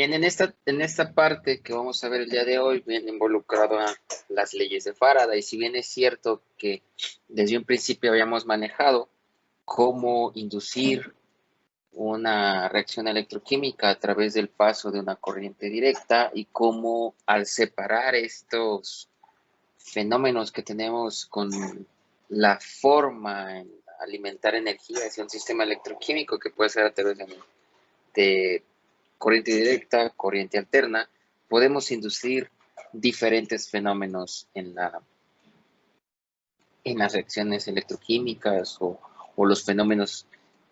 Bien, en esta parte que vamos a ver el día de hoy, viene involucrado a las leyes de Faraday. Si bien es cierto que desde un principio habíamos manejado cómo inducir una reacción electroquímica a través del paso de una corriente directa y cómo al separar estos fenómenos que tenemos con la forma en alimentar energía hacia un sistema electroquímico que puede ser a través de corriente directa, corriente alterna, podemos inducir diferentes fenómenos en las reacciones electroquímicas o los fenómenos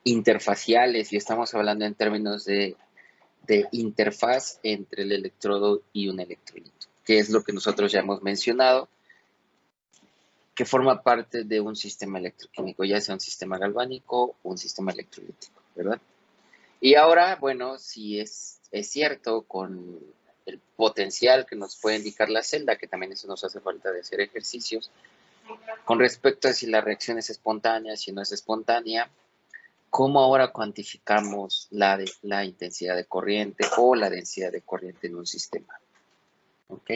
interfaciales, y estamos hablando en términos de interfaz entre el electrodo y un electrolito, que es lo que nosotros ya hemos mencionado, que forma parte de un sistema electroquímico, ya sea un sistema galvánico o un sistema electrolítico, ¿verdad? Y ahora, bueno, si es cierto con el potencial que nos puede indicar la celda, que también eso nos hace falta de hacer ejercicios, con respecto a si la reacción es espontánea, si no es espontánea, ¿cómo ahora cuantificamos la intensidad de corriente o la densidad de corriente en un sistema? ¿Ok?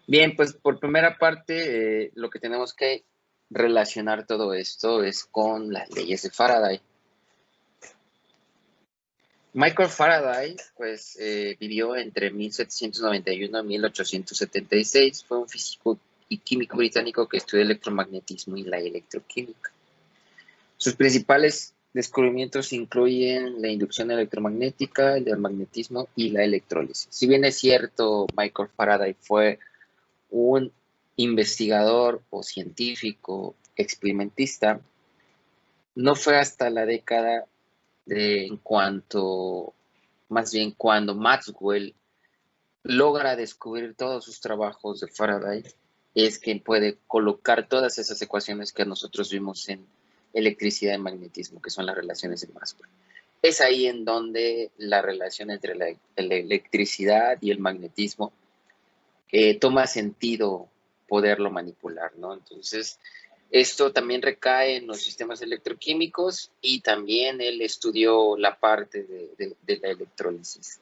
Bien, pues por primera parte, lo que tenemos que relacionar todo esto es con las leyes de Faraday. Michael Faraday, pues, vivió entre 1791 y 1876. Fue un físico y químico británico que estudió el electromagnetismo y la electroquímica. Sus principales descubrimientos incluyen la inducción electromagnética, el magnetismo y la electrólisis. Si bien es cierto, Michael Faraday fue un investigador o científico experimentista, no fue hasta la década más bien cuando Maxwell logra descubrir todos sus trabajos de Faraday, es que puede colocar todas esas ecuaciones que nosotros vimos en electricidad y magnetismo, que son las relaciones de Maxwell. Es ahí en donde la relación entre la electricidad y el magnetismo toma sentido poderlo manipular, ¿no? Entonces, esto también recae en los sistemas electroquímicos y también él estudió la parte de la electrólisis.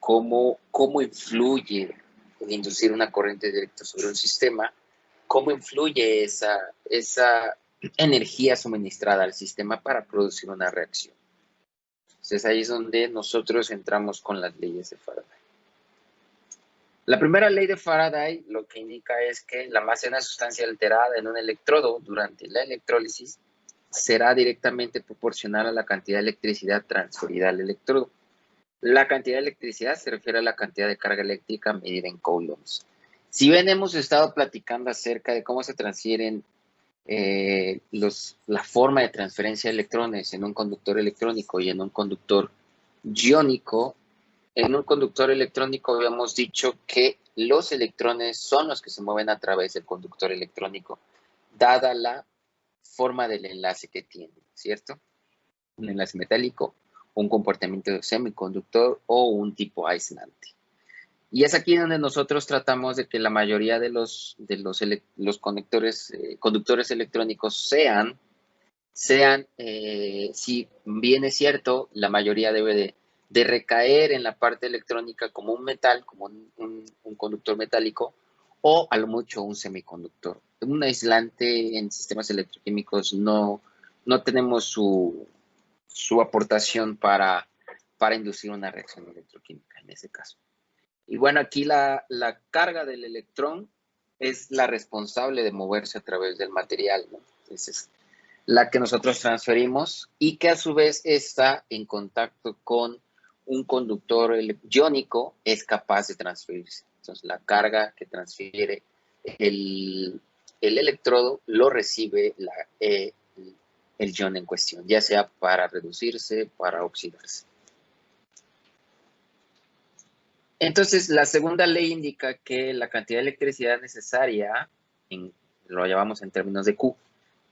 Cómo influye el inducir una corriente directa sobre un sistema, cómo influye esa energía suministrada al sistema para producir una reacción. Entonces ahí es donde nosotros entramos con las leyes de Faraday. La primera ley de Faraday lo que indica es que la masa de una sustancia alterada en un electrodo durante la electrólisis será directamente proporcional a la cantidad de electricidad transferida al electrodo. La cantidad de electricidad se refiere a la cantidad de carga eléctrica medida en coulombs. Si bien hemos estado platicando acerca de cómo se transfieren la forma de transferencia de electrones en un conductor electrónico y en un conductor iónico, en un conductor electrónico habíamos dicho que los electrones son los que se mueven a través del conductor electrónico, dada la forma del enlace que tiene, ¿cierto? Un enlace metálico, un comportamiento semiconductor o un tipo aislante. Y es aquí donde nosotros tratamos de que la mayoría de los conductores electrónicos sean, si bien es cierto, la mayoría debe de recaer en la parte electrónica como un metal, como un conductor metálico, o a lo mucho un semiconductor. Un aislante en sistemas electroquímicos no tenemos su aportación para inducir una reacción electroquímica en ese caso. Y bueno, aquí la carga del electrón es la responsable de moverse a través del material, ¿no? Entonces, la que nosotros transferimos y que a su vez está en contacto con un conductor iónico es capaz de transferirse. Entonces, la carga que transfiere el electrodo lo recibe el ion en cuestión, ya sea para reducirse, para oxidarse. Entonces, la segunda ley indica que la cantidad de electricidad necesaria, lo llamamos en términos de Q,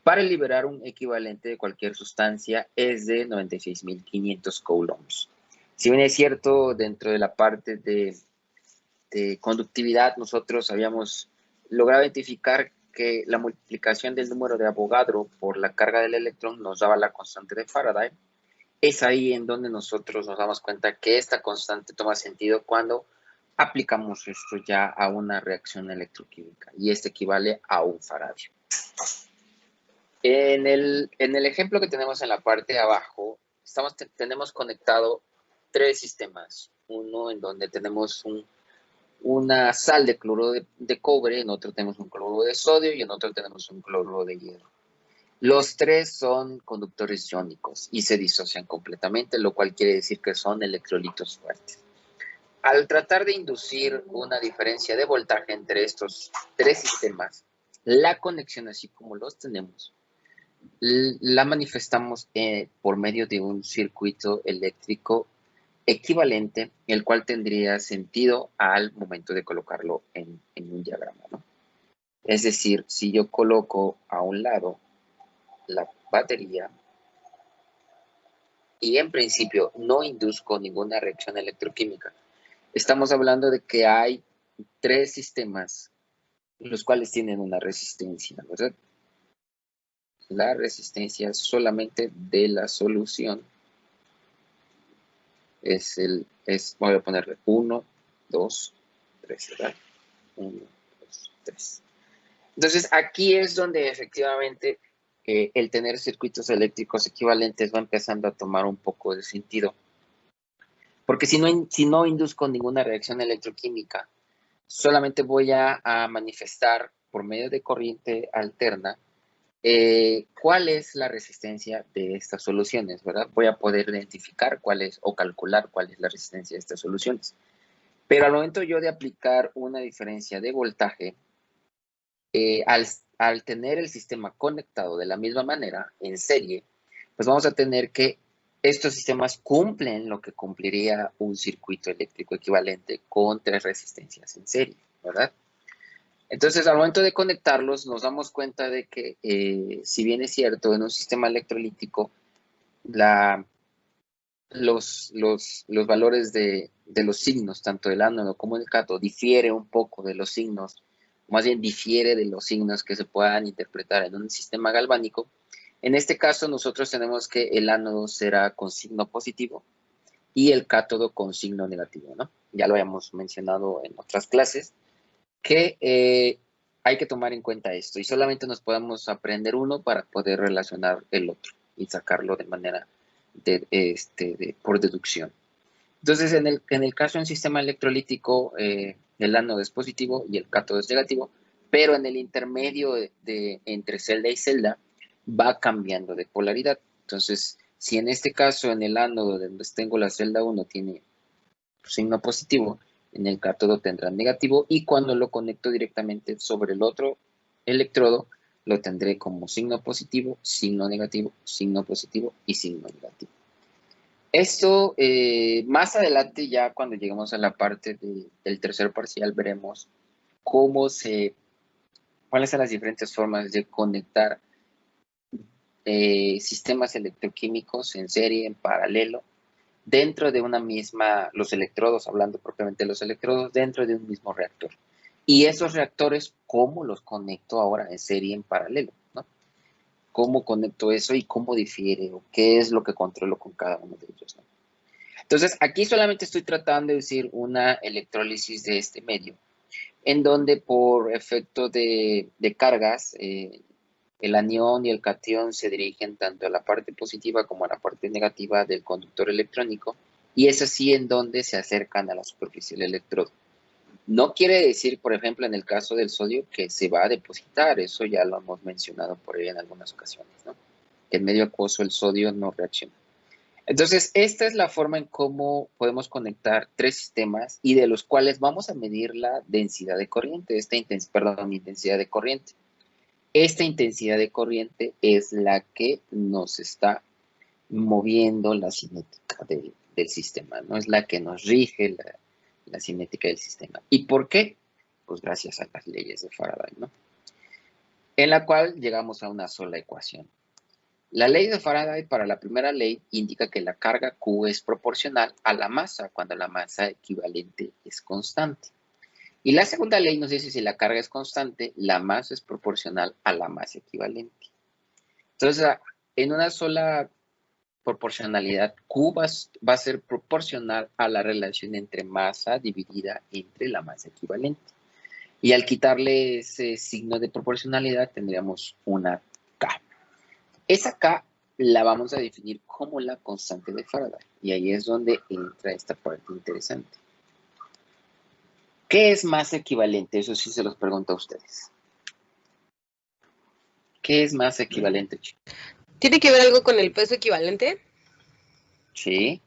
para liberar un equivalente de cualquier sustancia es de 96.500 coulombs. Si bien es cierto, dentro de la parte de conductividad, nosotros habíamos logrado identificar que la multiplicación del número de Avogadro por la carga del electrón nos daba la constante de Faraday, Es ahí en donde nosotros nos damos cuenta que esta constante toma sentido cuando aplicamos esto ya a una reacción electroquímica y este equivale a un faradio. En el ejemplo que tenemos en la parte de abajo, tenemos conectado tres sistemas. Uno en donde tenemos una sal de cloruro de cobre, en otro tenemos un cloruro de sodio y en otro tenemos un cloruro de hierro. Los tres son conductores iónicos y se disocian completamente, lo cual quiere decir que son electrolitos fuertes. Al tratar de inducir una diferencia de voltaje entre estos tres sistemas, la conexión así como los tenemos, la manifestamos por medio de un circuito eléctrico equivalente, el cual tendría sentido al momento de colocarlo en un diagrama, ¿no? Es decir, si yo coloco a un lado la batería y en principio no induzco ninguna reacción electroquímica, estamos hablando de que hay tres sistemas, los cuales tienen una resistencia, ¿verdad? La resistencia solamente de la solución voy a ponerle 1, 2, 3, ¿verdad? 1, 2, 3. Entonces, aquí es donde efectivamente el tener circuitos eléctricos equivalentes va empezando a tomar un poco de sentido. Porque si no induzco ninguna reacción electroquímica, solamente voy a manifestar por medio de corriente alterna cuál es la resistencia de estas soluciones, ¿verdad? Voy a poder identificar cuál es o calcular cuál es la resistencia de estas soluciones. Pero al momento yo de aplicar una diferencia de voltaje, al tener el sistema conectado de la misma manera, en serie, pues vamos a tener que estos sistemas cumplen lo que cumpliría un circuito eléctrico equivalente con tres resistencias en serie, ¿verdad? Entonces, al momento de conectarlos, nos damos cuenta de que, si bien es cierto, en un sistema electrolítico, los valores de los signos, tanto del ánodo como del cátodo, difiere un poco de los signos, más bien difiere de los signos que se puedan interpretar en un sistema galvánico. En este caso, nosotros tenemos que el ánodo será con signo positivo y el cátodo con signo negativo, ¿no? Ya lo habíamos mencionado en otras clases, que hay que tomar en cuenta esto y solamente nos podemos aprender uno para poder relacionar el otro y sacarlo de manera por deducción. Entonces, en el caso de un sistema electrolítico, el ánodo es positivo y el cátodo es negativo, pero en el intermedio entre celda y celda va cambiando de polaridad. Entonces, si en este caso en el ánodo donde tengo la celda 1 tiene signo positivo, en el cátodo tendrá negativo y cuando lo conecto directamente sobre el otro electrodo, lo tendré como signo positivo, signo negativo, signo positivo y signo negativo. Esto, más adelante, ya cuando lleguemos a la parte del tercer parcial, veremos cuáles son las diferentes formas de conectar sistemas electroquímicos en serie, en paralelo, dentro de una misma, los electrodos, hablando propiamente de los electrodos, dentro de un mismo reactor. Y esos reactores, ¿cómo los conecto ahora en serie, en paralelo? ¿No? ¿Cómo conecto eso y cómo difiere o qué es lo que controlo con cada uno de ellos? ¿No? Entonces, aquí solamente estoy tratando de decir una electrólisis de este medio, en donde por efecto de cargas, el anión y el catión se dirigen tanto a la parte positiva como a la parte negativa del conductor electrónico, y es así en donde se acercan a la superficie del electrodo. No quiere decir, por ejemplo, en el caso del sodio, que se va a depositar, eso ya lo hemos mencionado por ahí en algunas ocasiones, ¿no? En medio acuoso el sodio no reacciona. Entonces, esta es la forma en cómo podemos conectar tres sistemas y de los cuales vamos a medir la densidad de corriente, intensidad de corriente. Esta intensidad de corriente es la que nos está moviendo la cinética del sistema, ¿no? Es la que nos rige la cinética del sistema. ¿Y por qué? Pues gracias a las leyes de Faraday, ¿no? En la cual llegamos a una sola ecuación. La ley de Faraday, para la primera ley, indica que la carga Q es proporcional a la masa cuando la masa equivalente es constante. Y la segunda ley nos dice si la carga es constante, la masa es proporcional a la masa equivalente. Entonces, en una sola proporcionalidad Q va a ser proporcional a la relación entre masa dividida entre la masa equivalente. Y al quitarle ese signo de proporcionalidad tendríamos una K. Esa K la vamos a definir como la constante de Faraday. Y ahí es donde entra esta parte interesante. ¿Qué es masa equivalente? Eso sí se los pregunto a ustedes. ¿Qué es masa equivalente, chicos? ¿Tiene que ver algo con el peso equivalente? Sí.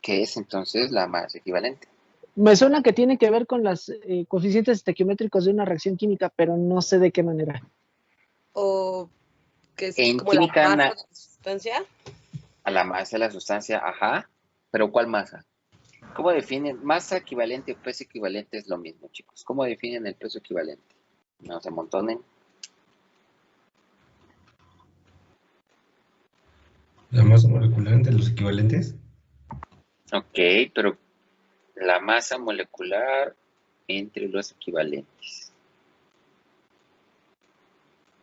¿Qué es entonces la masa equivalente? Me suena que tiene que ver con los coeficientes estequiométricos de una reacción química, pero no sé de qué manera. ¿O que es En como la química, masa de la sustancia? a la masa de la sustancia, ajá. ¿Pero cuál masa? ¿Cómo definen? Masa equivalente o peso equivalente es lo mismo, chicos. ¿Cómo definen el peso equivalente? No se amontonen. La masa molecular entre los equivalentes. Ok, pero la masa molecular entre los equivalentes.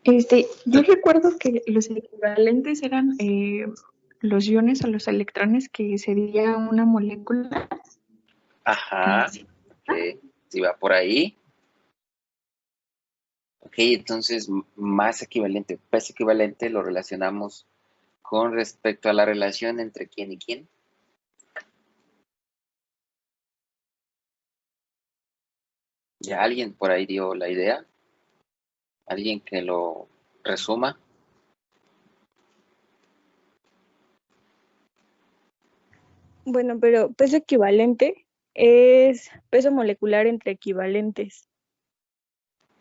Yo recuerdo que los equivalentes eran los iones o los electrones que sería una molécula. Ajá, ok, si va por ahí. Ok, entonces masa equivalente, peso equivalente lo relacionamos con respecto a la relación entre quién y quién. ¿Ya alguien por ahí dio la idea? ¿Alguien que lo resuma? Bueno, pero peso equivalente es peso molecular entre equivalentes.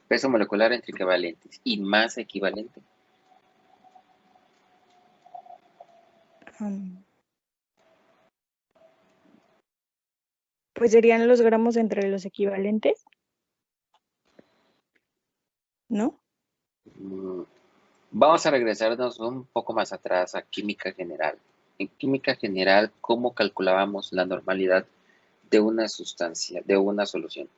Peso molecular entre equivalentes y masa equivalente. Pues serían los gramos entre los equivalentes, ¿no? Vamos a regresarnos un poco más atrás a química general. En química general, ¿cómo calculábamos la normalidad de una sustancia, de una solución?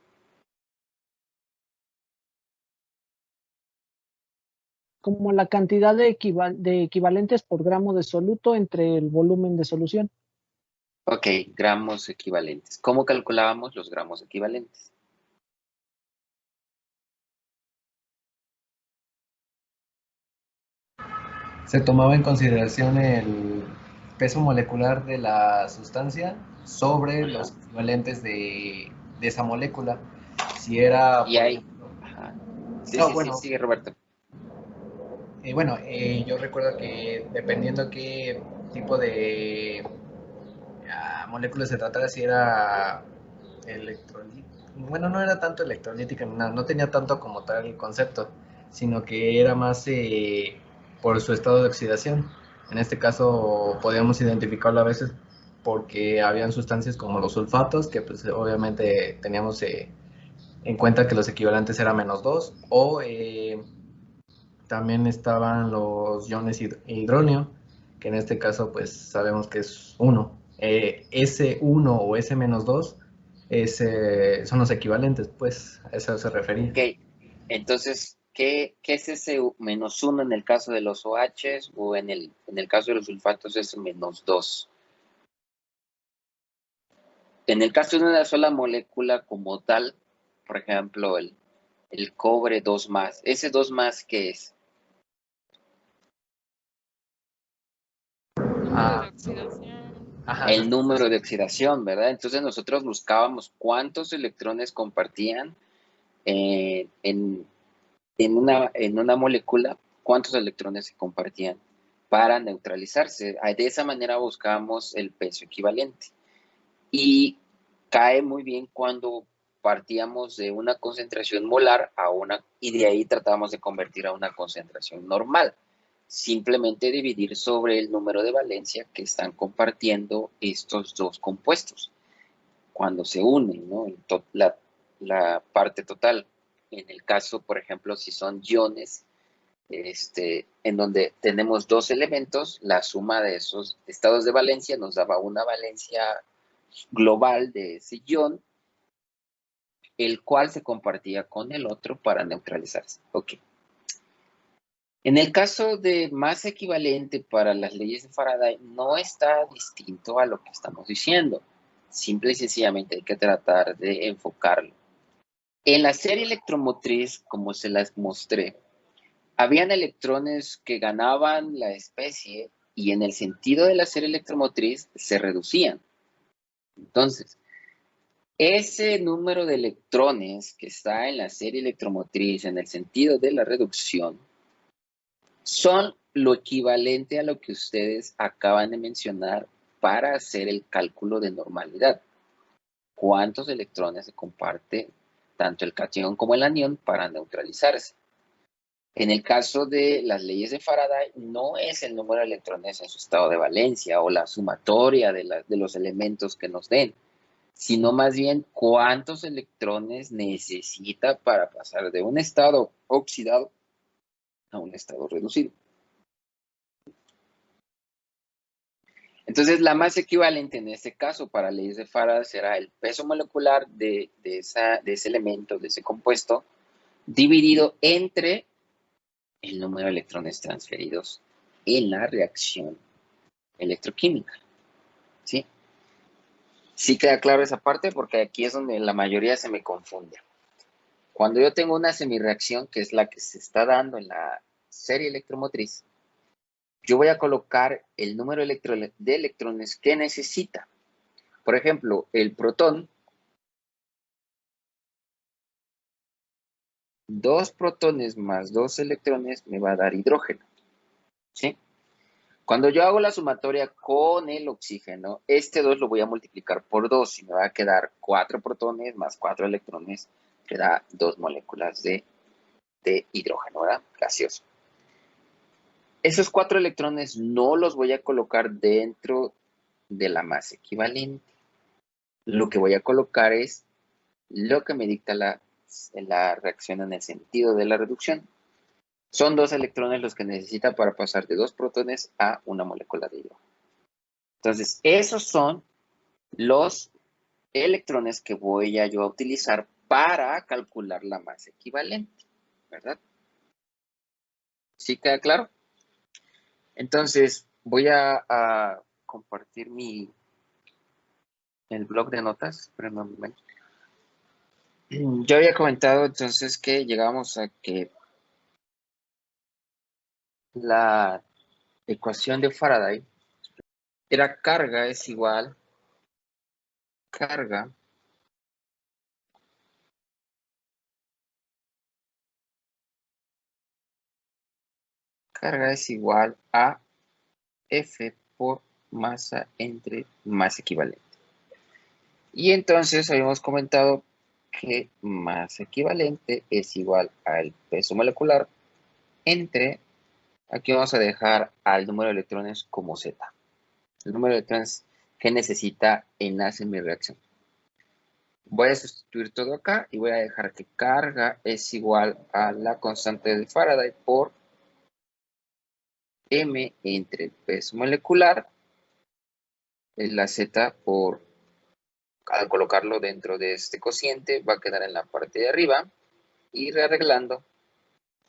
Como la cantidad de equivalentes por gramo de soluto entre el volumen de solución. Ok, gramos equivalentes. ¿Cómo calculábamos los gramos equivalentes? Se tomaba en consideración el peso molecular de la sustancia sobre los equivalentes de esa molécula. Si era, Y por hay... ejemplo, Ajá. Sí, no, sí, sí, bueno, sigue Roberto. yo recuerdo que dependiendo qué tipo de moléculas se tratara, si era electrolítica, bueno, no era tanto electrolítica, no tenía tanto como tal el concepto, sino que era más por su estado de oxidación. En este caso podíamos identificarlo a veces porque habían sustancias como los sulfatos, que pues obviamente teníamos en cuenta que los equivalentes eran -2, o también estaban los iones hidronio, que en este caso pues sabemos que es 1. S1 o S-2 son los equivalentes, pues a eso se refería. Ok, entonces, ¿qué es ese -1 en el caso de los OHs o en el caso de los sulfatos es -2? En el caso de una sola molécula como tal, por ejemplo, el cobre 2 más, ¿ese 2 más qué es? Ah, ajá, El número de oxidación, ¿verdad? Entonces nosotros buscábamos cuántos electrones compartían en una molécula, cuántos electrones se compartían para neutralizarse. De esa manera buscábamos el peso equivalente. Y cae muy bien cuando partíamos de una concentración molar y de ahí tratábamos de convertir a una concentración normal. Simplemente dividir sobre el número de valencia que están compartiendo estos dos compuestos. Cuando se unen, ¿no? La parte total. En el caso, por ejemplo, si son iones, en donde tenemos dos elementos, la suma de esos estados de valencia nos daba una valencia global de ese ion, el cual se compartía con el otro para neutralizarse. Ok. En el caso de masa equivalente para las leyes de Faraday, no está distinto a lo que estamos diciendo. Simple y sencillamente hay que tratar de enfocarlo. En la serie electromotriz, como se las mostré, habían electrones que ganaban la especie y en el sentido de la serie electromotriz se reducían. Entonces, ese número de electrones que está en la serie electromotriz en el sentido de la reducción son lo equivalente a lo que ustedes acaban de mencionar para hacer el cálculo de normalidad. ¿Cuántos electrones se comparte tanto el catión como el anión para neutralizarse? En el caso de las leyes de Faraday, no es el número de electrones en su estado de valencia o la sumatoria de los elementos que nos den, sino más bien cuántos electrones necesita para pasar de un estado oxidado a un estado reducido. Entonces, la masa equivalente en este caso para leyes de Faraday será el peso molecular de ese elemento, de ese compuesto, dividido entre el número de electrones transferidos en la reacción electroquímica. ¿Sí? Sí queda claro esa parte porque aquí es donde la mayoría se me confunde. Cuando yo tengo una semirreacción, que es la que se está dando en la serie electromotriz, yo voy a colocar el número de electrones que necesita. Por ejemplo, el protón, 2 protones más 2 electrones me va a dar hidrógeno. ¿Sí? Cuando yo hago la sumatoria con el oxígeno, este 2 lo voy a multiplicar por 2 y me va a quedar 4 protones más 4 electrones, que da 2 moléculas de hidrógeno, ¿verdad? Gaseoso. Esos 4 electrones no los voy a colocar dentro de la masa equivalente. Lo que voy a colocar es lo que me dicta la reacción en el sentido de la reducción. Son 2 electrones los que necesita para pasar de 2 protones a una molécula de hidrógeno. Entonces, esos son los electrones que voy a yo a utilizar para calcular la masa equivalente, ¿verdad? ¿Sí queda claro? Entonces, voy a compartir el blog de notas. Espérenme un momento. Yo había comentado entonces que llegamos a que la ecuación de Faraday era carga es igual carga es igual a F por masa entre masa equivalente. Y entonces habíamos comentado que masa equivalente es igual al peso molecular entre, aquí vamos a dejar al número de electrones como Z. El número de electrones que necesita en la semirreacción. Voy a sustituir todo acá y voy a dejar que carga es igual a la constante de Faraday por M entre el peso molecular, la Z por, al colocarlo dentro de este cociente, va a quedar en la parte de arriba, y rearreglando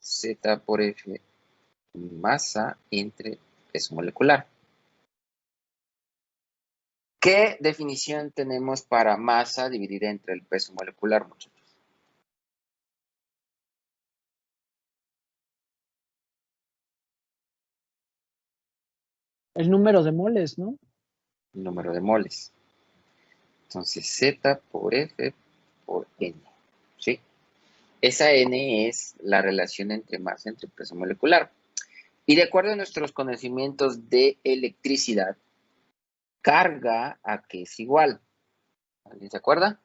Z por F masa entre peso molecular. ¿Qué definición tenemos para masa dividida entre el peso molecular, muchachos? El número de moles, ¿no? El número de moles. Entonces, Z por F por N. ¿Sí? Esa N es la relación entre masa entre peso molecular. Y de acuerdo a nuestros conocimientos de electricidad, carga a qué es igual. ¿Alguien se acuerda?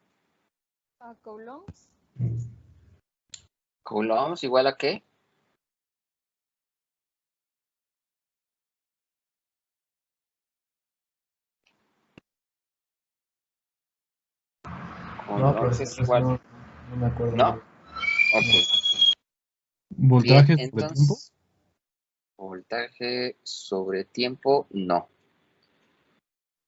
¿A coulombs? Coulombs igual a qué? No, pero es igual. no me acuerdo. ¿No? Ok. ¿Voltaje Bien, sobre entonces, tiempo? voltaje sobre tiempo, no.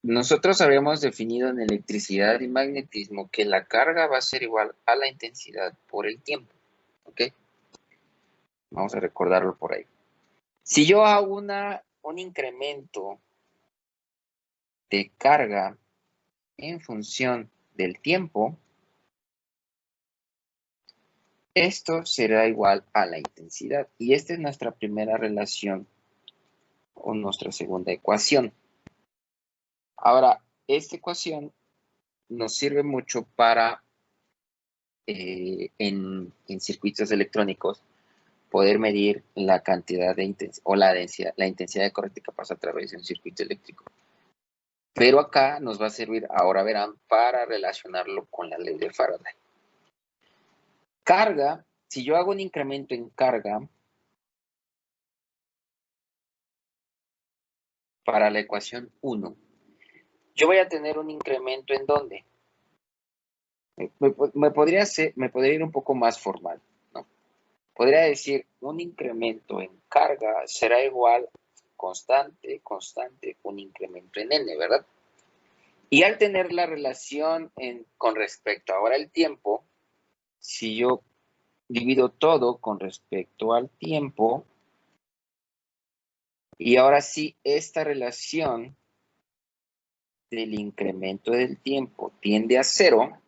Nosotros habíamos definido en electricidad y magnetismo que la carga va a ser igual a la intensidad por el tiempo. ¿Ok? Vamos a recordarlo por ahí. Si yo hago un incremento de carga en función del tiempo, esto será igual a la intensidad. Y esta es nuestra primera relación o nuestra segunda ecuación. Ahora, esta ecuación nos sirve mucho para, en circuitos electrónicos, poder medir la cantidad de intensidad o la intensidad de corriente que pasa a través de un circuito eléctrico. Pero acá nos va a servir, ahora verán, para relacionarlo con la ley de Faraday. Carga, si yo hago un incremento en carga, para la ecuación 1, yo voy a tener un incremento en ¿dónde? Me podría ir un poco más formal, ¿no? Podría decir, un incremento en carga será igual constante, un incremento en n, ¿verdad? Y al tener la relación con respecto ahora al tiempo, si yo divido todo con respecto al tiempo, y ahora sí, esta relación del incremento del tiempo tiende a 0,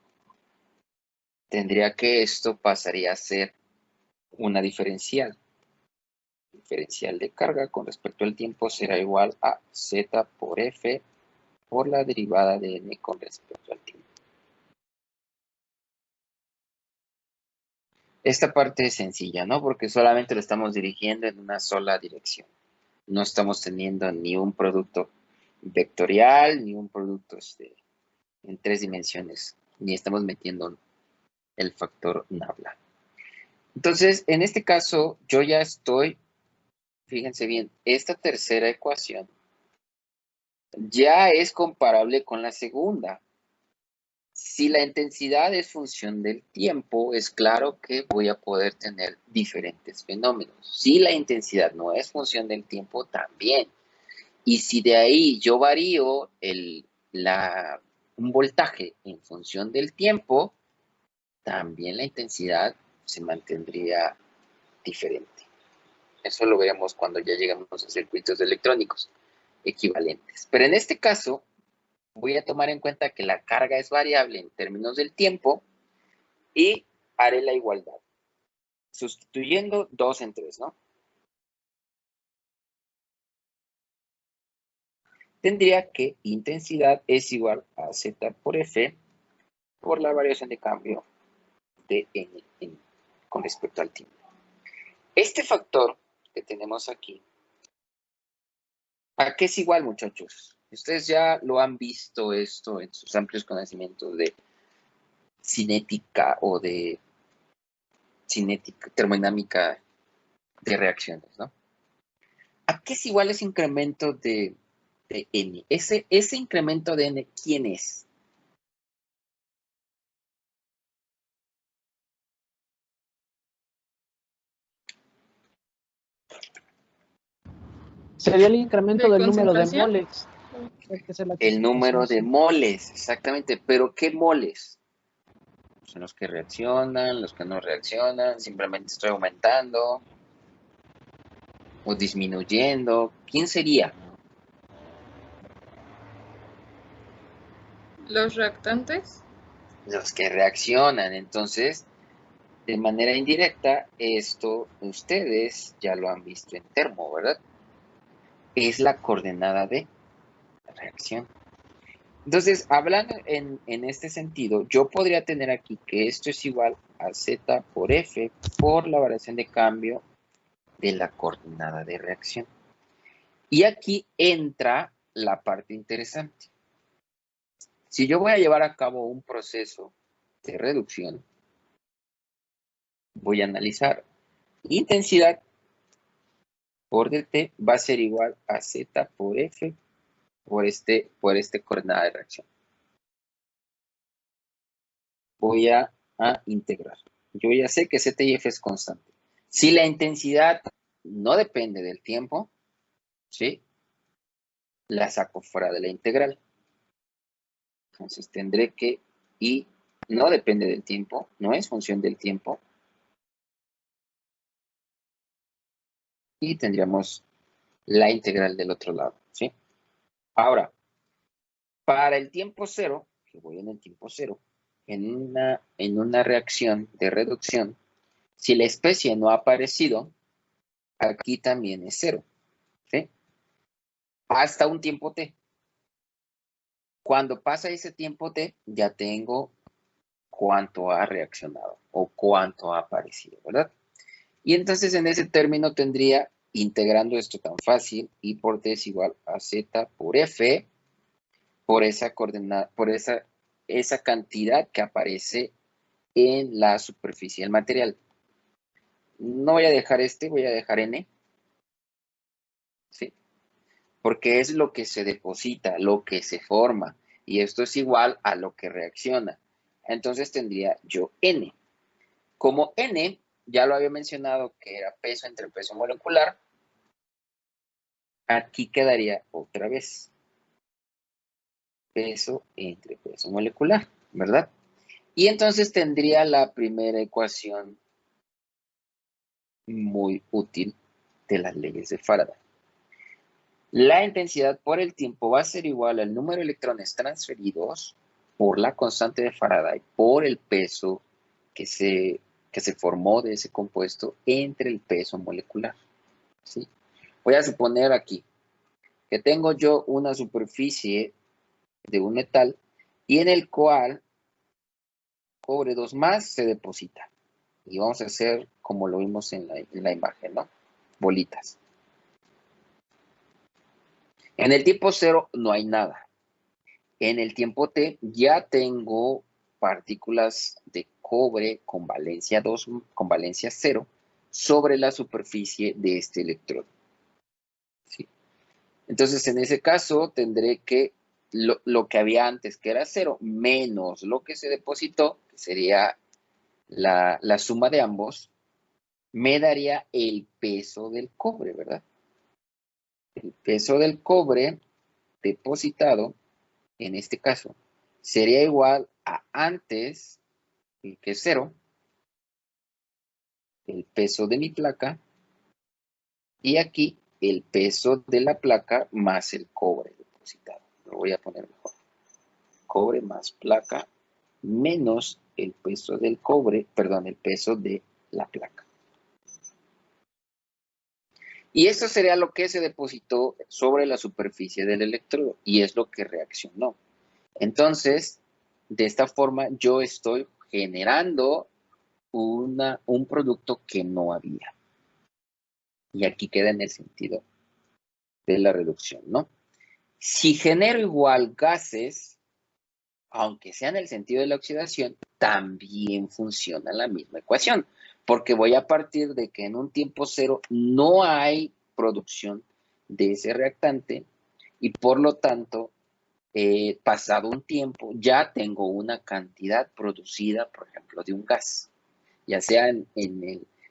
tendría que esto pasaría a ser una diferencial. Diferencial de carga con respecto al tiempo será igual a z por f por la derivada de n con respecto al tiempo. Esta parte es sencilla, ¿no? Porque solamente lo estamos dirigiendo en una sola dirección. No estamos teniendo ni un producto vectorial, ni un producto en 3 dimensiones, ni estamos metiendo el factor nabla. Entonces, en este caso, yo ya estoy, fíjense bien, esta tercera ecuación ya es comparable con la segunda. Si la intensidad es función del tiempo, es claro que voy a poder tener diferentes fenómenos. Si la intensidad no es función del tiempo, también. Y si de ahí yo varío un voltaje en función del tiempo, también la intensidad se mantendría diferente. Eso lo veremos cuando ya lleguemos a circuitos electrónicos equivalentes. Pero en este caso, voy a tomar en cuenta que la carga es variable en términos del tiempo y haré la igualdad. Sustituyendo 2 en 3, ¿no? Tendría que intensidad es igual a Z por F por la variación de cambio de N con respecto al tiempo. Este factor que tenemos aquí, ¿a qué es igual, muchachos? Ustedes ya lo han visto esto en sus amplios conocimientos de cinética o de termodinámica de reacciones, ¿no? ¿A qué es igual ese incremento de N? Ese incremento de N, ¿quién es? Sería el incremento ¿De del número de concentración? moles. El número de moles, exactamente. ¿Pero qué moles? Son los que reaccionan, los que no reaccionan, simplemente estoy aumentando o disminuyendo. ¿Quién sería? ¿Los reactantes? Los que reaccionan. Entonces, de manera indirecta, esto ustedes ya lo han visto en termo, ¿verdad? Es la coordenada de reacción. Entonces, hablando en este sentido, yo podría tener aquí que esto es igual a Z por F por la variación de cambio de la coordenada de reacción. Y aquí entra la parte interesante. Si yo voy a llevar a cabo un proceso de reducción, voy a analizar intensidad por dt va a ser igual a Z por F por este coordenada de reacción. Voy a integrar. Yo ya sé que Z y F es constante. Si la intensidad no depende del tiempo, ¿sí? La saco fuera de la integral. Entonces tendré que, y no depende del tiempo, no es función del tiempo. Y tendríamos la integral del otro lado, ¿sí? Ahora, para el tiempo cero, que voy en el tiempo cero, en una reacción de reducción, si la especie no ha aparecido, aquí también es cero, ¿sí? Hasta un tiempo t. Cuando pasa ese tiempo t, ya tengo cuánto ha reaccionado o cuánto ha aparecido, ¿verdad? Y entonces en ese término tendría, integrando esto tan fácil, I por t es igual a z por f, por esa coordenada, por esa cantidad que aparece en la superficie del material. No voy a dejar voy a dejar n, ¿sí? Porque es lo que se deposita, lo que se forma, y esto es igual a lo que reacciona. Entonces tendría yo n. Como n, ya lo había mencionado que era peso entre peso molecular, aquí quedaría otra vez peso entre peso molecular, ¿verdad? Y entonces tendría la primera ecuación muy útil de las leyes de Faraday. La intensidad por el tiempo va a ser igual al número de electrones transferidos por la constante de Faraday por el peso que se formó de ese compuesto entre el peso molecular, ¿sí? Voy a suponer aquí que tengo yo una superficie de un metal y en el cual cobre 2 más se deposita. Y vamos a hacer como lo vimos en la imagen, ¿no? Bolitas. En el tiempo cero no hay nada. En el tiempo t ya tengo partículas de cobre con valencia 2, con valencia 0 sobre la superficie de este electrodo, ¿sí? Entonces, en ese caso, tendré que lo que había antes, que era 0, menos lo que se depositó, que sería la suma de ambos, me daría el peso del cobre, ¿verdad? El peso del cobre depositado, en este caso, sería igual a antes, que es 0, el peso de mi placa, y aquí el peso de la placa más el cobre depositado. Lo voy a poner mejor. Cobre más placa menos el peso del cobre, perdón, el peso de la placa. Y esto sería lo que se depositó sobre la superficie del electrodo y es lo que reaccionó. Entonces, de esta forma yo estoy generando un producto que no había. Y aquí queda en el sentido de la reducción, ¿no? Si genero igual gases, aunque sea en el sentido de la oxidación, también funciona la misma ecuación, porque voy a partir de que en un tiempo cero no hay producción de ese reactante y por lo tanto, pasado un tiempo, ya tengo una cantidad producida, por ejemplo, de un gas, ya sea en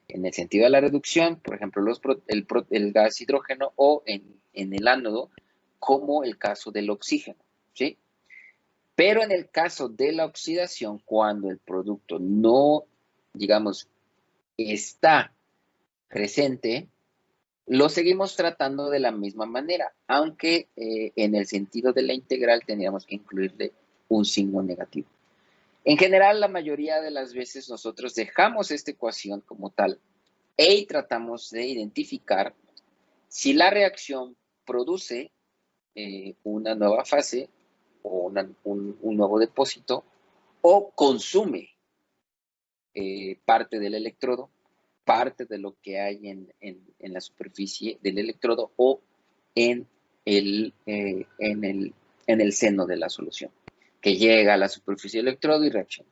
el sentido de la reducción, por ejemplo, el gas hidrógeno o en el ánodo, como el caso del oxígeno, ¿sí? Pero en el caso de la oxidación, cuando el producto no, digamos, está presente, lo seguimos tratando de la misma manera, aunque en el sentido de la integral tendríamos que incluirle un signo negativo. En general, la mayoría de las veces nosotros dejamos esta ecuación como tal y tratamos de identificar si la reacción produce una nueva fase o un nuevo depósito o consume parte del electrodo, parte de lo que hay en la superficie del electrodo o en el seno de la solución, que llega a la superficie del electrodo y reacciona.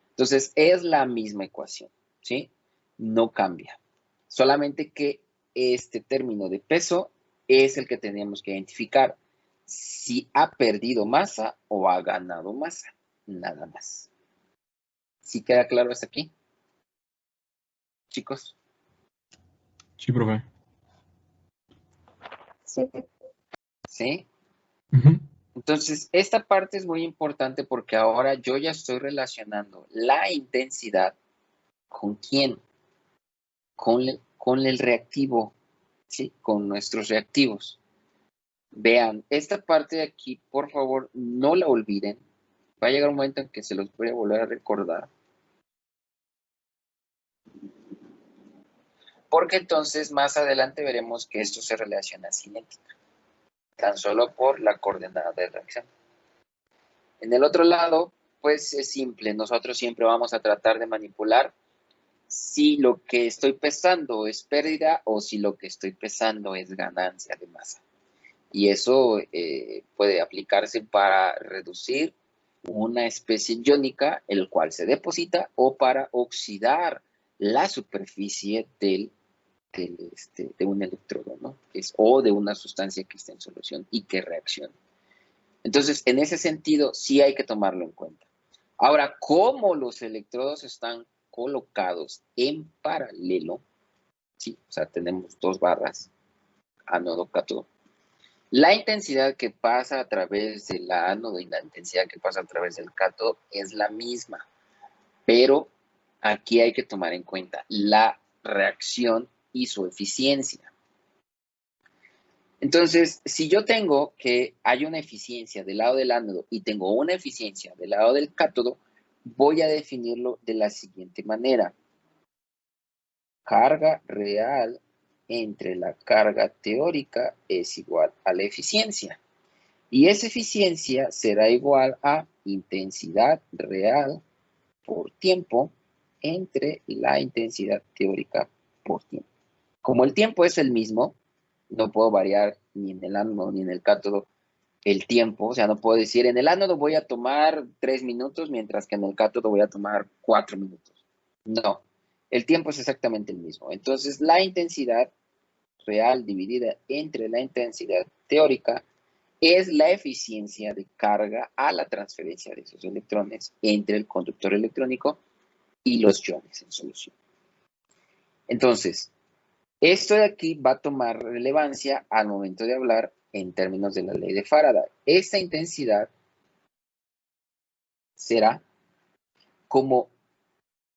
Entonces, es la misma ecuación, ¿sí? No cambia. Solamente que este término de peso es el que tenemos que identificar si ha perdido masa o ha ganado masa, nada más. ¿Sí queda claro hasta aquí, chicos? Sí, profe. Sí. ¿Sí? Ujú. Entonces, esta parte es muy importante porque ahora yo ya estoy relacionando la intensidad ¿con quién? Con el reactivo, ¿sí? Con nuestros reactivos. Vean, esta parte de aquí, por favor, no la olviden. Va a llegar un momento en que se los voy a volver a recordar. Porque entonces más adelante veremos que esto se relaciona a cinética, tan solo por la coordenada de reacción. En el otro lado, pues es simple, nosotros siempre vamos a tratar de manipular si lo que estoy pesando es pérdida o si lo que estoy pesando es ganancia de masa. Y eso puede aplicarse para reducir una especie iónica, el cual se deposita, o para oxidar la superficie de un electrodo, ¿no? O de una sustancia que está en solución y que reacciona. Entonces, en ese sentido, sí hay que tomarlo en cuenta. Ahora, como los electrodos están colocados en paralelo, ¿sí? O sea, tenemos dos barras, ánodo, cátodo. La intensidad que pasa a través del ánodo y la intensidad que pasa a través del cátodo es la misma, pero aquí hay que tomar en cuenta la reacción y su eficiencia. Entonces, si yo tengo que hay una eficiencia del lado del ánodo y tengo una eficiencia del lado del cátodo, voy a definirlo de la siguiente manera. Carga real entre la carga teórica es igual a la eficiencia. Y esa eficiencia será igual a intensidad real por tiempo entre la intensidad teórica por tiempo. Como el tiempo es el mismo, no puedo variar ni en el ánodo ni en el cátodo el tiempo. O sea, no puedo decir en el ánodo voy a tomar 3 minutos, mientras que en el cátodo voy a tomar 4 minutos. No, el tiempo es exactamente el mismo. Entonces, la intensidad real dividida entre la intensidad teórica es la eficiencia de carga a la transferencia de esos electrones entre el conductor electrónico y los iones en solución. Entonces, esto de aquí va a tomar relevancia al momento de hablar en términos de la ley de Faraday. Esta intensidad será como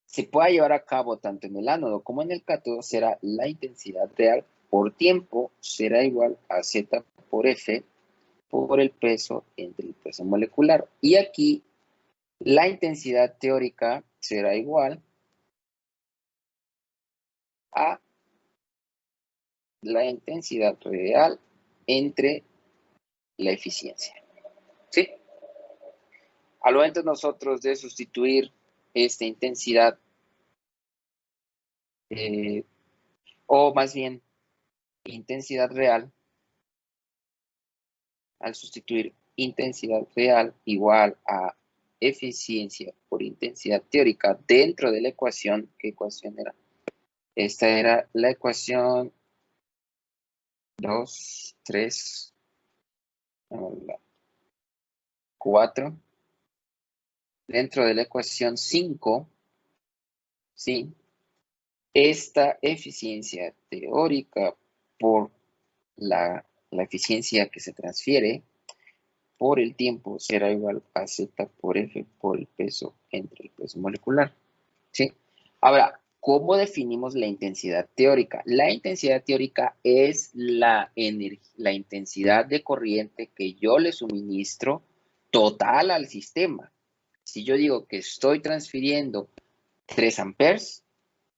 se pueda llevar a cabo tanto en el ánodo como en el cátodo, será la intensidad real por tiempo, será igual a Z por F por el peso entre el peso molecular. Y aquí la intensidad teórica será igual a la intensidad real entre la eficiencia. ¿Sí? Al momento nosotros de sustituir esta intensidad, o más bien intensidad real, al sustituir intensidad real igual a eficiencia por intensidad teórica dentro de la ecuación, ¿qué ecuación era? Esta era la ecuación 2, 3, 4. Dentro de la ecuación 5, ¿sí? Esta eficiencia teórica por la eficiencia que se transfiere por el tiempo será igual a Z por F por el peso entre el peso molecular, ¿sí? Ahora, ¿cómo definimos la intensidad teórica? La intensidad teórica es la intensidad de corriente que yo le suministro total al sistema. Si yo digo que estoy transfiriendo 3 amperes,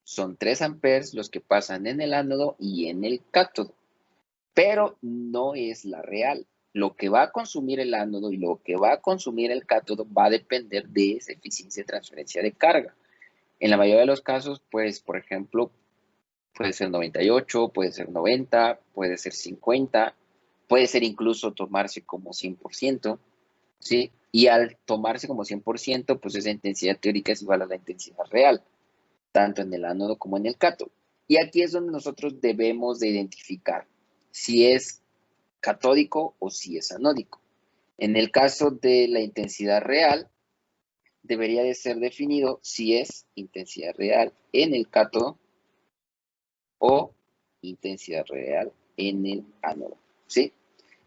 son 3 amperes los que pasan en el ánodo y en el cátodo, pero no es la real. Lo que va a consumir el ánodo y lo que va a consumir el cátodo va a depender de esa eficiencia de transferencia de carga. En la mayoría de los casos, pues, por ejemplo, puede ser 98, puede ser 90, puede ser 50, puede ser incluso tomarse como 100%, ¿sí? Y al tomarse como 100%, pues esa intensidad teórica es igual a la intensidad real, tanto en el ánodo como en el cátodo. Y aquí es donde nosotros debemos de identificar si es catódico o si es anódico. En el caso de la intensidad real, debería de ser definido si es intensidad real en el cátodo o intensidad real en el ánodo, ¿sí?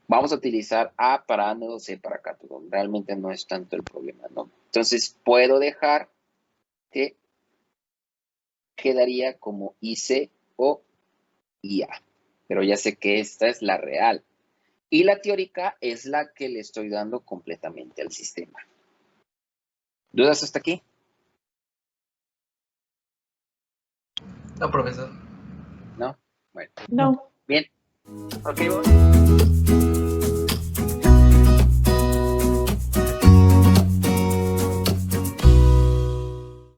Vamos a utilizar A para ánodo, C para cátodo. Realmente no es tanto el problema, ¿no? Entonces, puedo dejar que quedaría como IC o IA. pero ya sé que esta es la real. Y la teórica es la que le estoy dando completamente al sistema. ¿Dudas hasta aquí? No, profesor. ¿No? Bueno. No. Bien. Ok, vamos.